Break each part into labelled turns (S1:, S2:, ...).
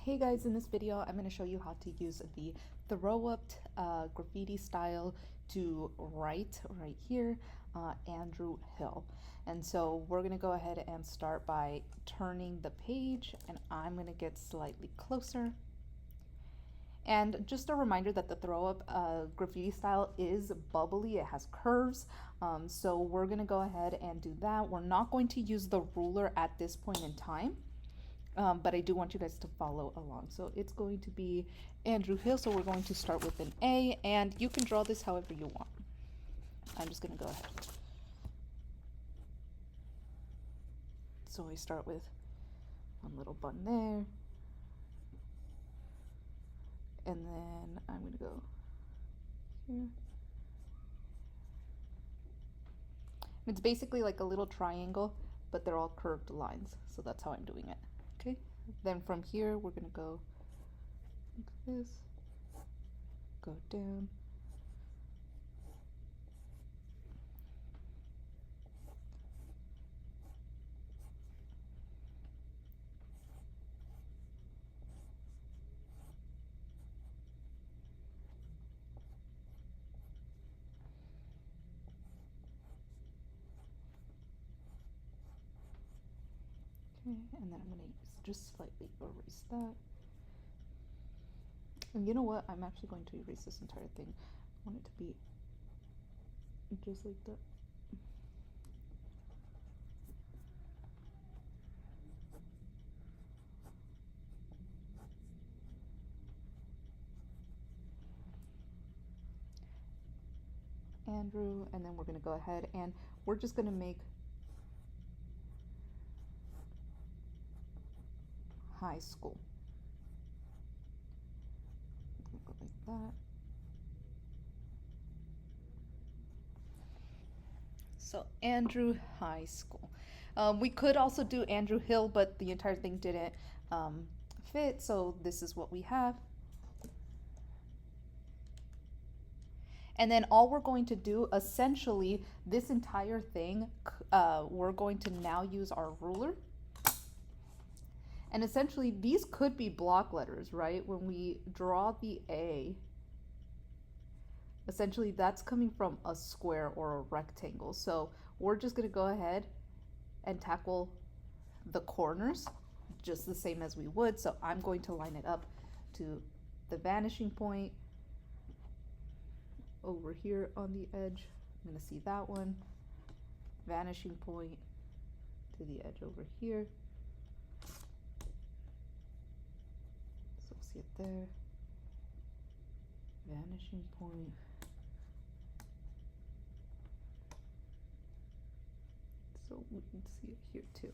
S1: Hey guys, in this video I'm going to show you how to use the throw up graffiti style to write right here, Andrew Hill. And so we're going to go ahead and start by turning the page, and I'm going to get slightly closer. And just a reminder that the throw up graffiti style is bubbly, it has curves. So we're going to go ahead and do that. We're not going to use the ruler at this point in time. But I do want you guys to follow along. So it's going to be Andrew Hill. So we're going to start with an A, and you can draw this however you want. I'm just going to go ahead. So I start with one little button there. And then I'm going to go here. It's basically like a little triangle, but they're all curved lines. So that's how I'm doing it. Okay, then from here we're going to go like this, go down, okay, and then I'm going to just slightly erase that. And you know what? I'm actually going to erase this entire thing. I want it to be just like that. Andrew, and then we're going to go ahead and we're just going to make high school. Go like that. So Andrew High School. We could also do Andrew Hill, but the entire thing didn't fit, so this is what we have. And then all we're going to do, essentially, this entire thing, we're going to now use our ruler. And essentially, these could be block letters, right? When we draw the A, essentially that's coming from a square or a rectangle. So we're just going to go ahead and tackle the corners just the same as we would. So I'm going to line it up to the vanishing point over here on the edge. I'm going to see that one. Vanishing point to the edge over here. So see it there. Vanishing point. So we can see it here too.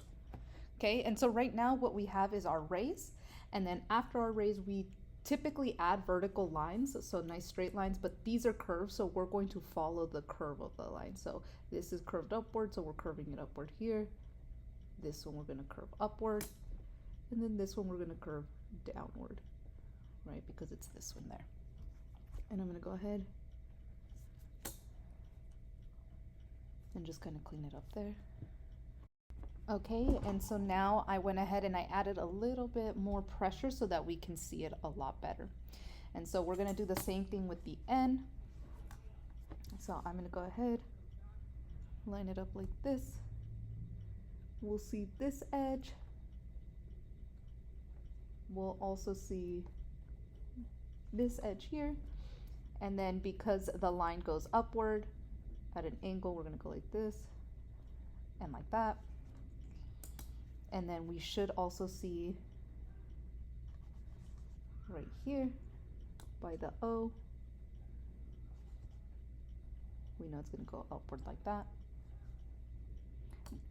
S1: Okay, and so right now what we have is our rays, and then after our rays we typically add vertical lines, so nice straight lines, but these are curved, so we're going to follow the curve of the line. So this is curved upward, so we're curving it upward here. This one we're going to curve upward, and then this one we're going to curve downward, right, because it's this one there. And I'm going to go ahead and just kind of clean it up there. Okay, and so now I went ahead and I added a little bit more pressure so that we can see it a lot better. And so we're going to do the same thing with the N. So I'm going to go ahead, line it up like this. We'll see this edge. We'll also see this edge here. And then because the line goes upward at an angle, we're going to go like this and like that. And then we should also see right here by the O, we know it's going to go upward like that.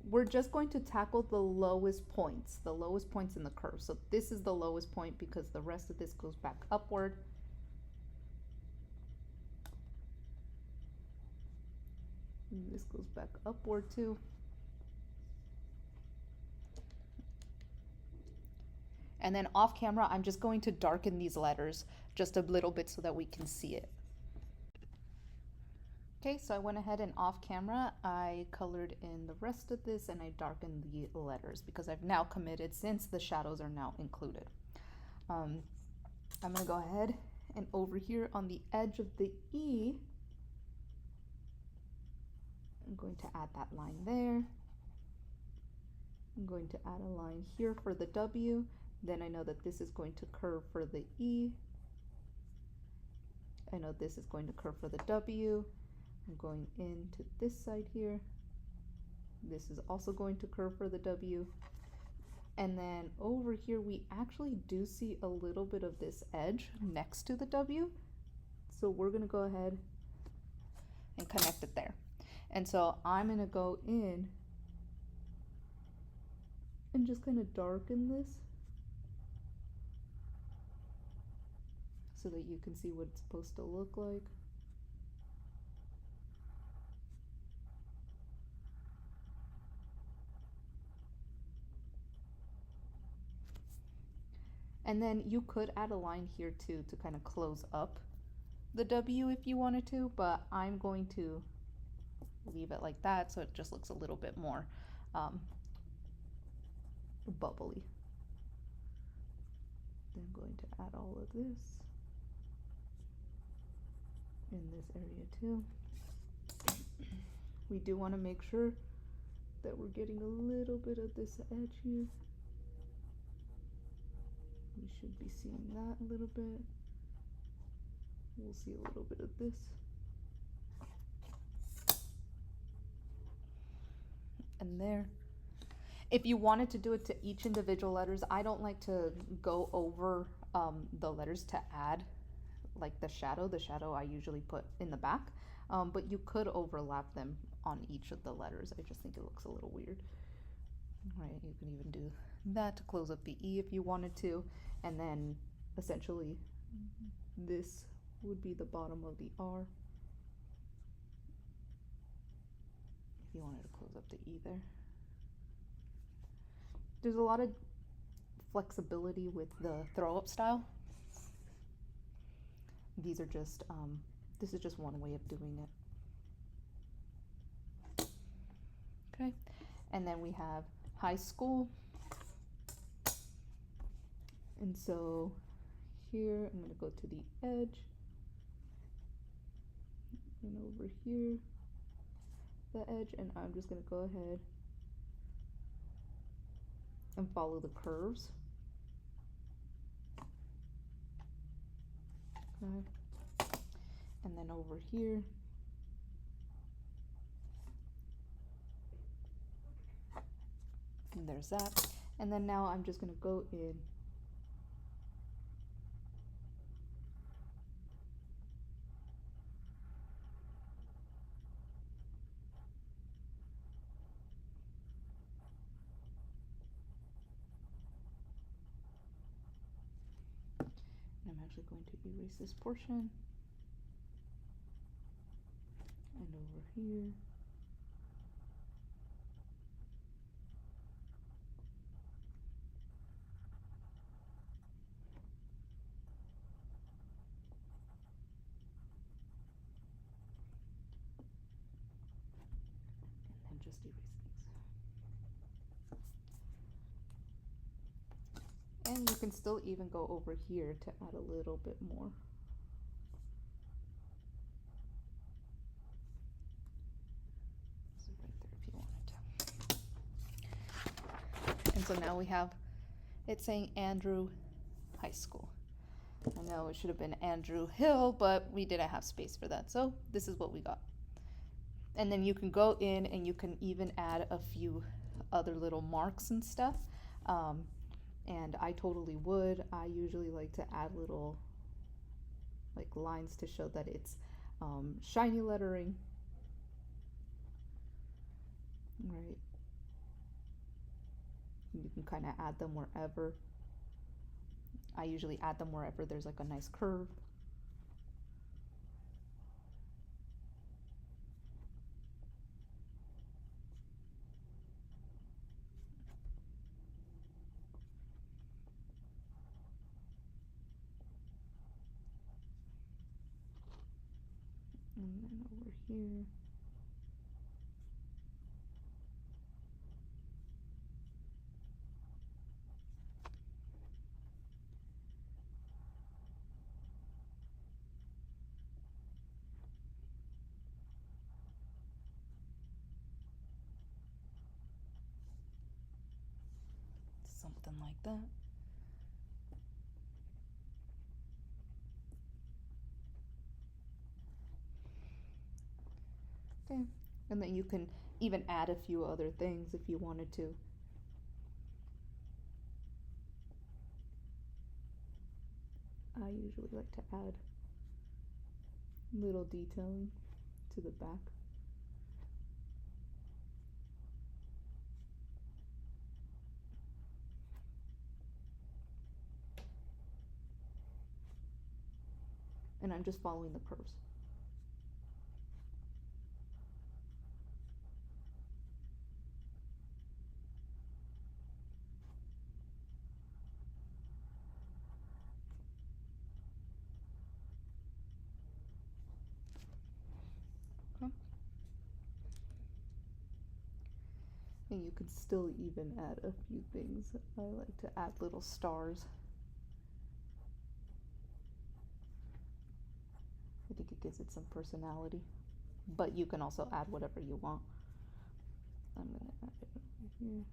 S1: We're just going to tackle the lowest points in the curve. So this is the lowest point because the rest of this goes back upward. And this goes back upward too. And then off camera, I'm just going to darken these letters just a little bit so that we can see it. Okay, so I went ahead and off camera, I colored in the rest of this and I darkened the letters because I've now committed since the shadows are now included. I'm going to go ahead and over here on the edge of the E, I'm going to add that line there. I'm going to add a line here for the W. Then I know that this is going to curve for the E. I know this is going to curve for the W. I'm going into this side here. This is also going to curve for the W. And then over here, we actually do see a little bit of this edge next to the W. So we're gonna go ahead and connect it there. And so I'm gonna go in and just kind of darken this so that you can see what it's supposed to look like. And then you could add a line here too to kind of close up the W if you wanted to, but I'm going to leave it like that so it just looks a little bit more bubbly. Then I'm going to add all of this in this area too. We do want to make sure that we're getting a little bit of this edge here. We should be seeing that a little bit. We'll see a little bit of this. And there. If you wanted to do it to each individual letters, I don't like to go over the letters to add like the shadow. The shadow I usually put in the back, but you could overlap them on each of the letters. I just think it looks a little weird. Right, you can even do that to close up the E if you wanted to, and then essentially this would be the bottom of the R if you wanted to close up the E there. There's a lot of flexibility with the throw up style. These are just, this is just one way of doing it. Okay, and then we have high school. And so here, I'm gonna go to the edge. And over here, the edge, and I'm just gonna go ahead and follow the curves. Okay. And then over here, and there's that. And then now I'm just gonna go in and I'm actually going to erase this portion. And over here. And just erase these. And you can still even go over here to add a little bit more. So right there if you wanted to. And so now we have it saying Andrew High School. I know it should have been Andrew Hill, but we didn't have space for that. So this is what we got. And then you can go in and you can even add a few other little marks and stuff. And I totally would. I usually like to add little like lines to show that it's shiny lettering. Right. You can kind of add them wherever. I usually add them wherever there's like a nice curve. And then over here. something like that. Okay, and then you can even add a few other things if you wanted to. I usually like to add little detailing to the back. And I'm just following the curves. Okay. And you can still even add a few things. I like to add little stars. I think it gives it some personality. But you can also add whatever you want. I'm gonna add it over here.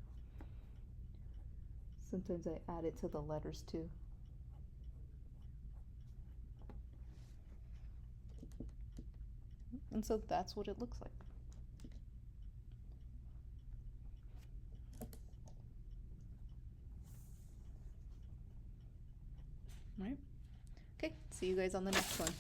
S1: Sometimes I add it to the letters too. And so that's what it looks like. Right? Okay, see you guys on the next one.